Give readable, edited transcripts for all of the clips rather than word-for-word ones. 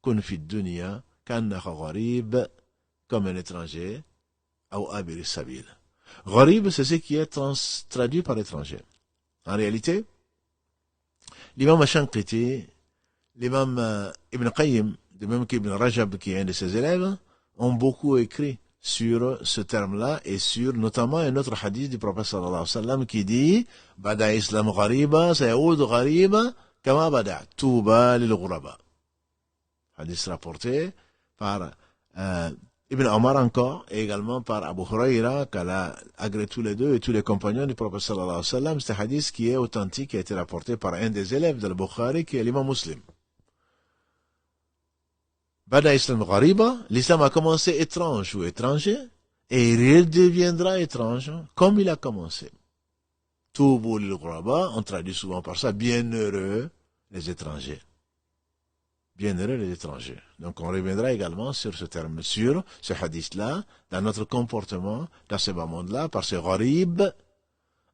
kun fi dunya kannaka gharib, comme un étranger, ou abir sabil. Gharib, c'est ce qui est traduit par étranger. En réalité, l'imam Ashanqiti, l'imam Ibn Qayyim, de même qu'Ibn Rajab, qui est un de ses élèves, ont beaucoup écrit sur ce terme-là et sur notamment un autre hadith du prophète sallallahu alayhi wa sallam qui dit Bada Islam ghariba, sayaoud ghariba, kama bada, touba lil ghuraba. Hadith rapporté par Ibn Omar encore, et également par Abu Huraira, qu'elle a agré tous les deux et tous les compagnons du prophète sallallahu alayhi wa sallam. C'est un hadith qui est authentique, qui a été rapporté par un des élèves de Bukhari, qui est l'imam Muslim. Bada Islam Ghariba, l'islam a commencé étrange ou étranger, et il redeviendra étrange comme il a commencé. Toubu lil Ghuraba, on traduit souvent par ça, bienheureux les étrangers. Bienheureux les étrangers. Donc on reviendra également sur ce terme, sur ce hadith-là, dans notre comportement, dans ce bas monde-là, par ce gharib,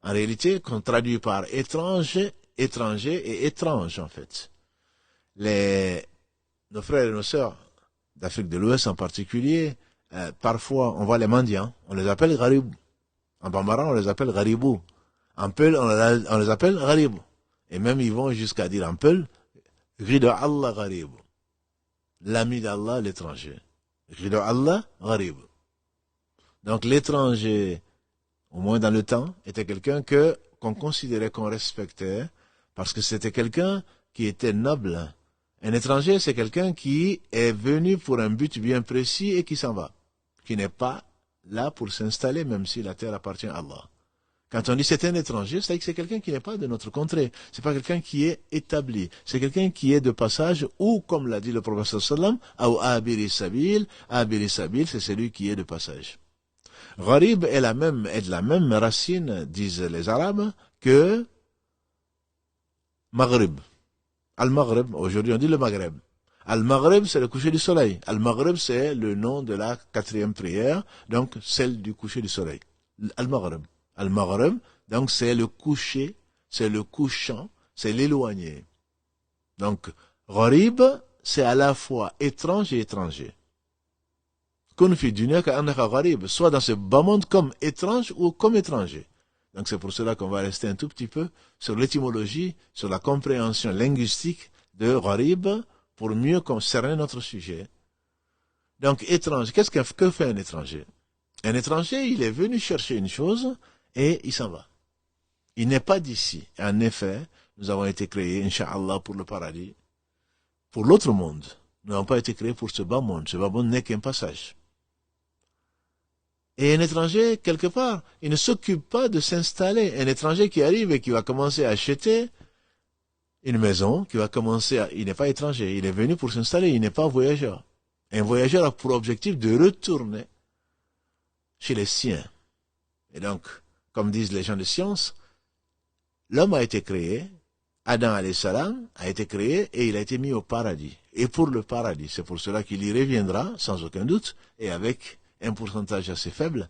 en réalité, qu'on traduit par étranger, étranger et étrange, en fait. Nos frères et nos sœurs d'Afrique de l'Ouest en particulier, parfois on voit les mendiants, on les appelle gharib. En bambara, on les appelle gharibou. En peul, on les appelle gharibou. Et même ils vont jusqu'à dire en peul, Rida Allah gharib. L'ami d'Allah, l'étranger. Rida Allah gharib. Donc l'étranger, au moins dans le temps, était quelqu'un qu'on considérait, qu'on respectait, parce que c'était quelqu'un qui était noble. Un étranger, c'est quelqu'un qui est venu pour un but bien précis et qui s'en va. Qui n'est pas là pour s'installer, même si la terre appartient à Allah. Quand on dit c'est un étranger, c'est que c'est quelqu'un qui n'est pas de notre contrée. C'est pas quelqu'un qui est établi. C'est quelqu'un qui est de passage ou, comme l'a dit le prophète sallam, ou abiri sabil. Abiri sabil, c'est celui qui est de passage. Gharib est de la même racine, disent les Arabes, que Maghrib. Al-Maghrib, aujourd'hui on dit le Maghreb. Al-Maghrib, c'est le coucher du soleil. Al-Maghrib, c'est le nom de la 4e prière, donc celle du coucher du soleil. Al-Maghrib. Al-Maghrib, donc c'est le coucher, c'est le couchant, c'est l'éloigné. Donc, Gharib, c'est à la fois étrange et étranger. Kun fi dunya ka'annaka gharib, soit dans ce bas monde comme étrange ou comme étranger. Donc c'est pour cela qu'on va rester un tout petit peu sur l'étymologie, sur la compréhension linguistique de gharib, pour mieux concerner notre sujet. Donc étrange, que fait un étranger? Un étranger, il est venu chercher une chose et il s'en va. Il n'est pas d'ici. En effet, nous avons été créés, Inch'Allah, pour le paradis, pour l'autre monde. Nous n'avons pas été créés pour ce bas monde. Ce bas monde n'est qu'un passage. Et un étranger, quelque part, il ne s'occupe pas de s'installer. Un étranger qui arrive et qui va commencer à acheter une maison, il n'est pas étranger, il est venu pour s'installer, il n'est pas voyageur. Un voyageur a pour objectif de retourner chez les siens. Et donc, comme disent les gens de science, l'homme a été créé, Adam alayhi salam a été créé et il a été mis au paradis. Et pour le paradis, c'est pour cela qu'il y reviendra, sans aucun doute, et avec un pourcentage assez faible,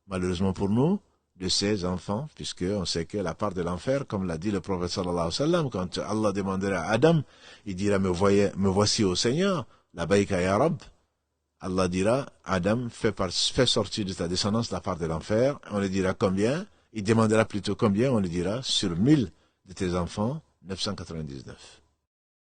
malheureusement pour nous, de ses enfants, puisque on sait que la part de l'enfer, comme l'a dit le prophète sallallahu alayhi wa sallam, quand Allah demandera à Adam, il dira, me voici au Seigneur, la baïka ya Rab, Allah dira, Adam, fais sortir de ta descendance la part de l'enfer, on lui dira combien, il demandera plutôt combien, on lui dira, sur 1000 de tes enfants, 999.